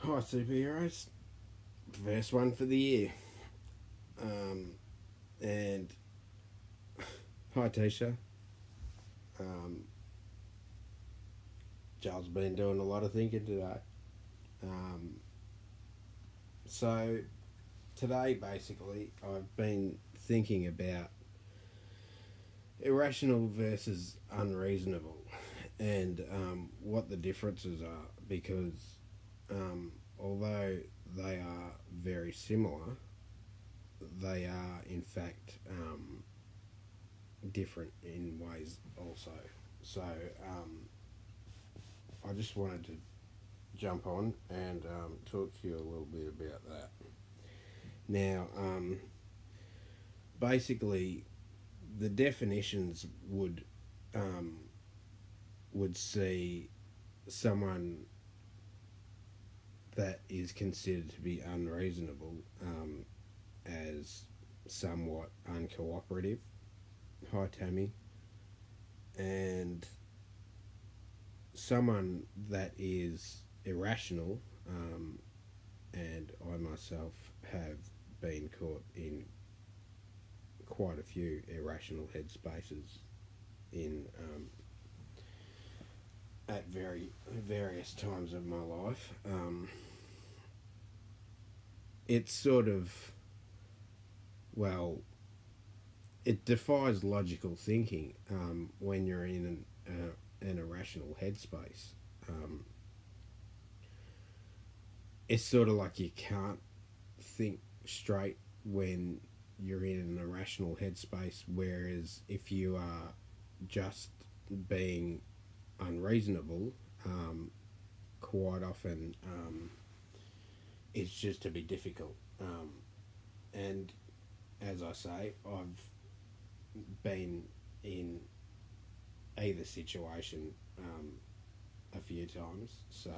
Hi, superheroes. First one for the year. And hi, Tisha. Um, Joel's been doing a lot of thinking today. Um, so, today, basically, I've been thinking about irrational versus unreasonable and what the differences are because although they are very similar, they are in fact different in ways also. So I just wanted to jump on and talk to you a little bit about that. Now, basically, the definitions would see someone that is considered to be unreasonable as somewhat uncooperative. Hi, Tammy. And someone that is irrational, and I myself have been caught in quite a few irrational headspaces in at various times of my life. It's sort of, well, it defies logical thinking when you're in an irrational headspace. It's sort of like you can't think straight when you're in an irrational headspace, whereas if you are just being unreasonable, quite often it's just a bit difficult. And as I say, I've been in either situation a few times, so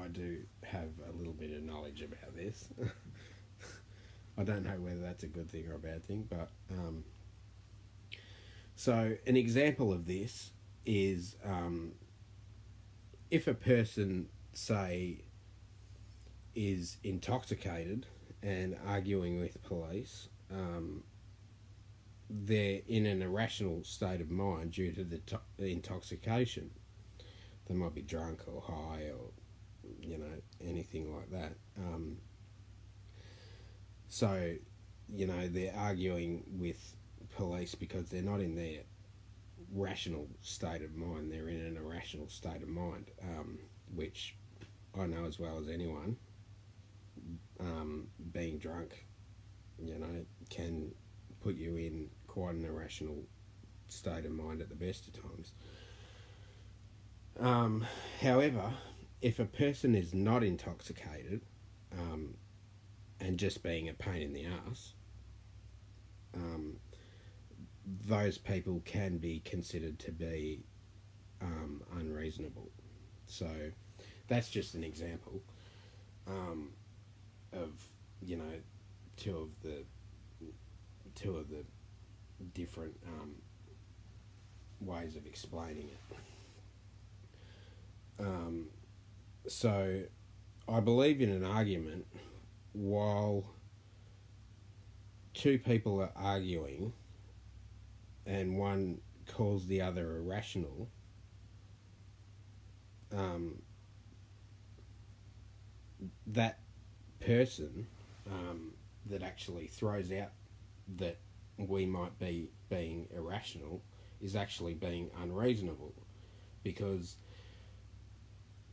I do have a little bit of knowledge about this. I don't know whether that's a good thing or a bad thing, but so an example of this is if a person, say, is intoxicated and arguing with police, they're in an irrational state of mind due to the intoxication. They might be drunk or high or, anything like that. So, they're arguing with police because they're not in their rational state of mind. They're in an irrational state of mind, which I know as well as anyone. Being drunk, can put you in quite an irrational state of mind at the best of times. However, if a person is not intoxicated and just being a pain in the ass, those people can be considered to be unreasonable. So that's just an example of two of the different ways of explaining it. So I believe in an argument while two people are arguing and one calls the other irrational, that person that actually throws out that we might be being irrational is actually being unreasonable, because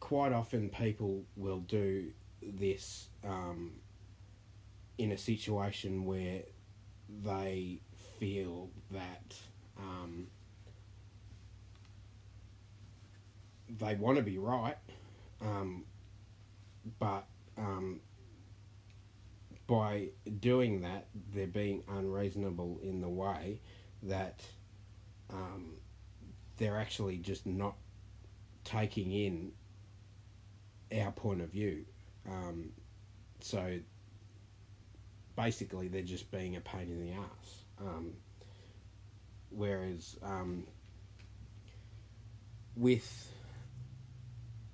quite often people will do this in a situation where they feel that they want to be right, but by doing that, they're being unreasonable in the way that they're actually just not taking in our point of view. So basically, they're just being a pain in the ass. Whereas with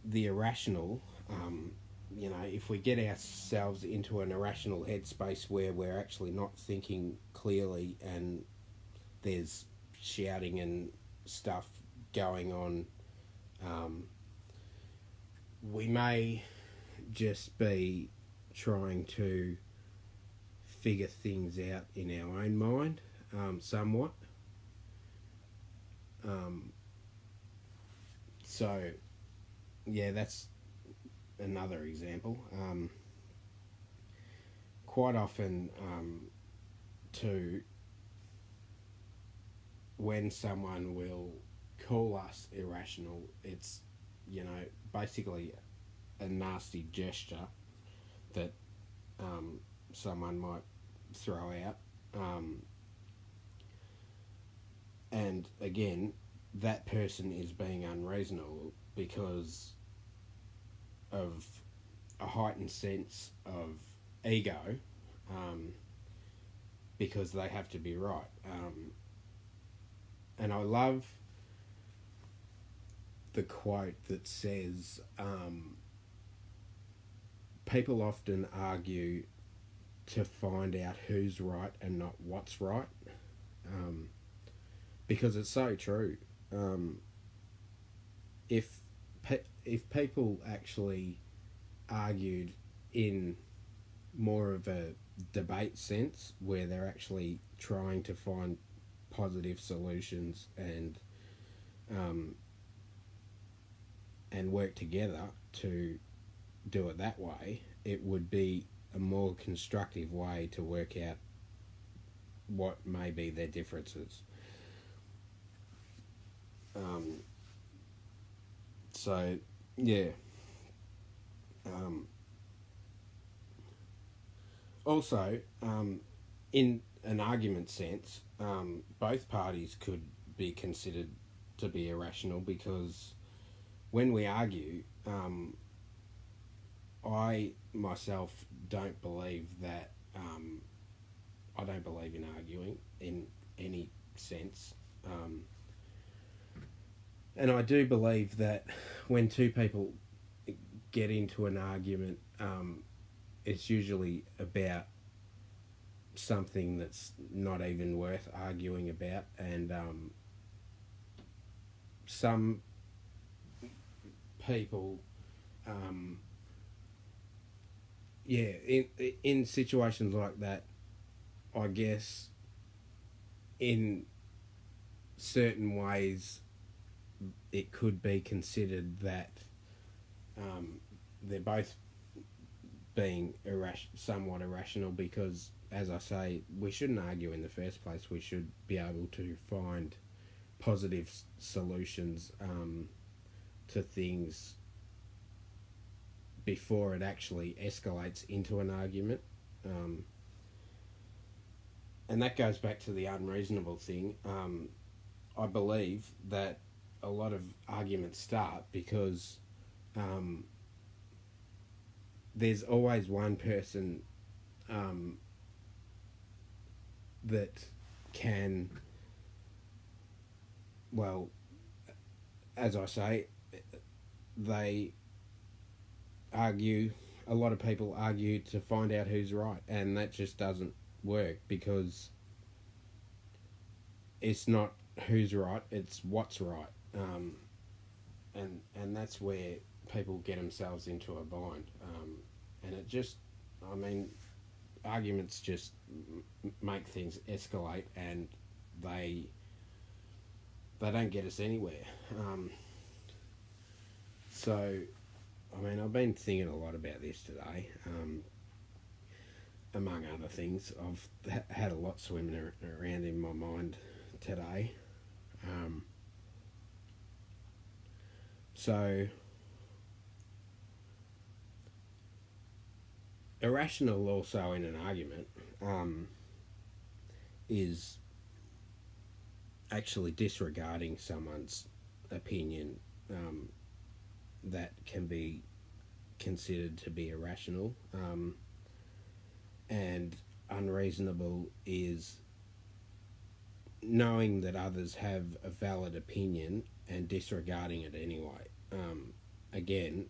the irrational, If we get ourselves into an irrational headspace where we're actually not thinking clearly and there's shouting and stuff going on, we may just be trying to figure things out in our own mind, somewhat. So, yeah, that's another example. Quite often, too, when someone will call us irrational, it's, basically a nasty gesture that someone might throw out. And again, that person is being unreasonable because of a heightened sense of ego, because they have to be right. And I love the quote that says, people often argue to find out who's right and not what's right, because it's so true. If people actually argued in more of a debate sense, where they're actually trying to find positive solutions and work together to do it that way, it would be a more constructive way to work out what may be their differences. So, yeah. Also, in an argument sense, both parties could be considered to be irrational, because when we argue, I myself don't believe that, I don't believe in arguing in any sense. And I do believe that when two people get into an argument, it's usually about something that's not even worth arguing about, and some people, in situations like that, I guess in certain ways it could be considered that they're both being somewhat irrational, because, as I say, we shouldn't argue in the first place. We should be able to find positive solutions to things before it actually escalates into an argument. And that goes back to the unreasonable thing. I believe that a lot of arguments start because there's always one person that can, well, as I say, they argue, a lot of people argue to find out who's right, and that just doesn't work, because it's not who's right, it's what's right. And that's where people get themselves into a bind. And it just, arguments just make things escalate, and they don't get us anywhere. So, I've been thinking a lot about this today. Among other things, I've had a lot swimming around in my mind today. So, irrational also in an argument is actually disregarding someone's opinion that can be considered to be irrational. And unreasonable is knowing that others have a valid opinion and disregarding it anyway. Again,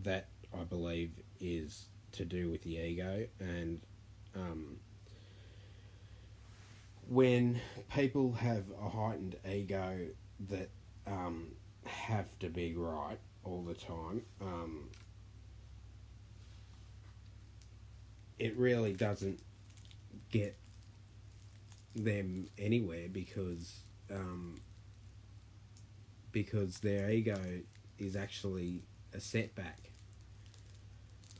that I believe, is to do with the ego. And when people have a heightened ego that have to be right all the time, it really doesn't get them anywhere, because their ego is actually a setback.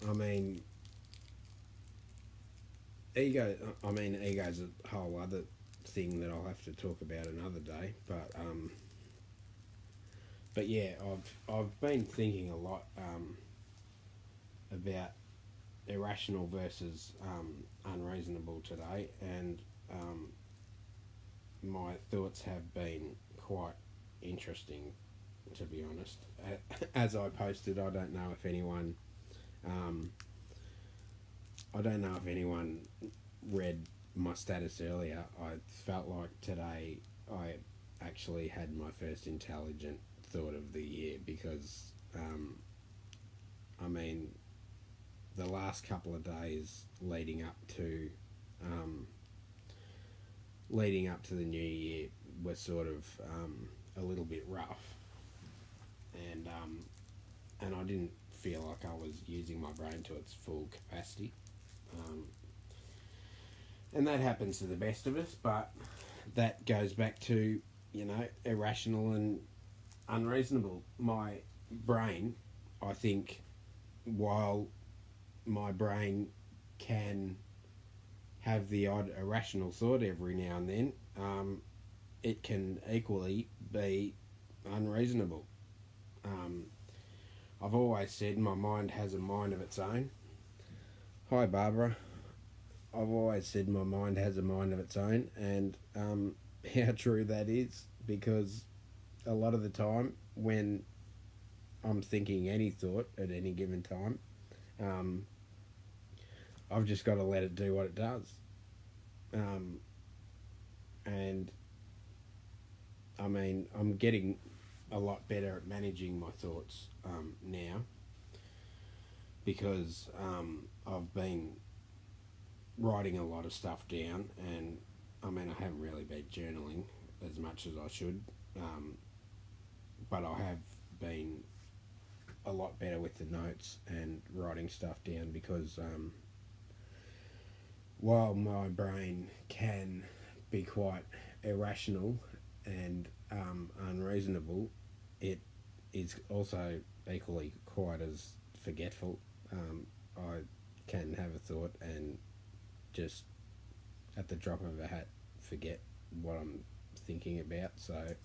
I mean, ego's a whole other thing that I'll have to talk about another day. But yeah, I've been thinking a lot about irrational versus unreasonable today, and my thoughts have been quite interesting, to be honest. As I posted, I don't know if anyone read my status earlier. I felt like today I actually had my first intelligent thought of the year, because the last couple of days leading up to the new year were sort of a little bit rough, and I didn't feel like I was using my brain to its full capacity, and that happens to the best of us. But that goes back to, irrational and unreasonable. My brain, I think, while my brain can have the odd irrational thought every now and then, it can equally be unreasonable. I've always said my mind has a mind of its own. Hi, Barbara. I've always said my mind has a mind of its own, and how true that is, because a lot of the time when I'm thinking any thought at any given time, I've just got to let it do what it does. And I'm getting a lot better at managing my thoughts now, because I've been writing a lot of stuff down, and I haven't really been journaling as much as I should, but I have been a lot better with the notes and writing stuff down, because while my brain can be quite irrational and unreasonable, it is also equally quite as forgetful. I can have a thought and just at the drop of a hat forget what I'm thinking about, so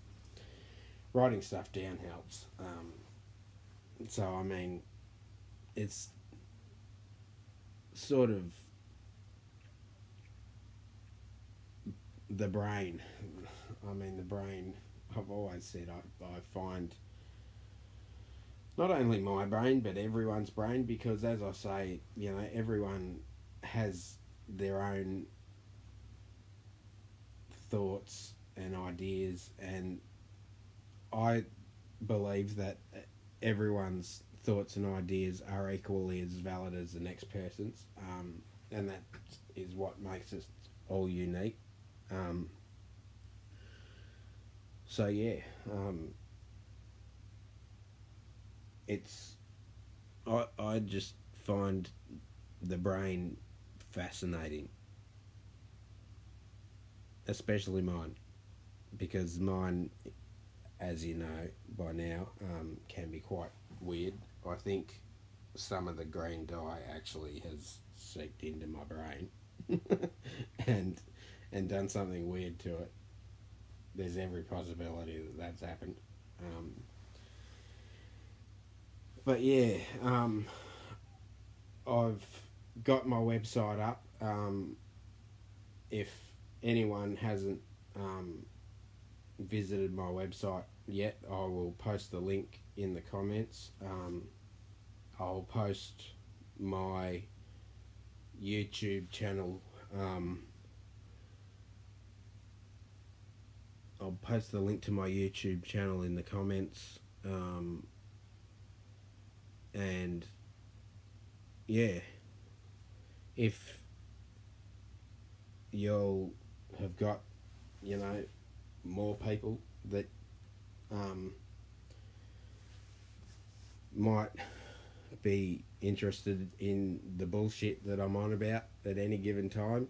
writing stuff down helps. It's sort of the brain. The brain, I've always said, I find not only my brain but everyone's brain, because as I say, everyone has their own thoughts and ideas, and I believe that everyone's thoughts and ideas are equally as valid as the next person's, and that is what makes us all unique. So yeah, I just find the brain fascinating, especially mine, because mine, as you know by now, can be quite weird. I think some of the green dye actually has seeped into my brain and done something weird to it. There's every possibility that that's happened. But yeah, I've got my website up. If anyone hasn't visited my website yet, I will post the link in the comments. I'll post my YouTube channel. I'll post the link to my YouTube channel in the comments, and yeah, if you'll have got, you know, more people that um, might be interested in the bullshit that I'm on about at any given time,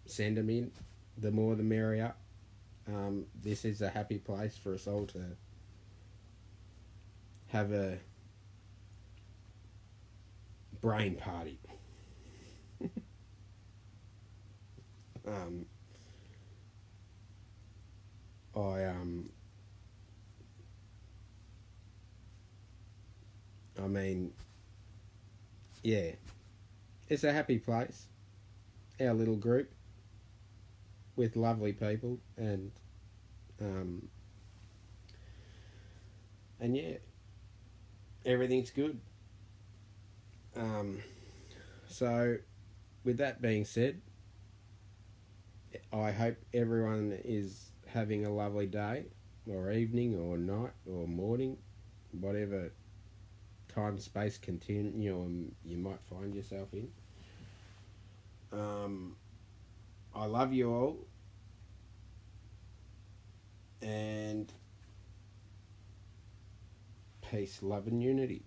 send them in. The more the merrier. This is a happy place for us all to have a brain party. um, I I mean, yeah, it's a happy place. Our little group with lovely people, um, and yeah, everything's good. Um, so, with that being said, I hope everyone is having a lovely day, or evening, or night, or morning, whatever time space continuum you might find yourself in. I love you all, and peace, love, and unity.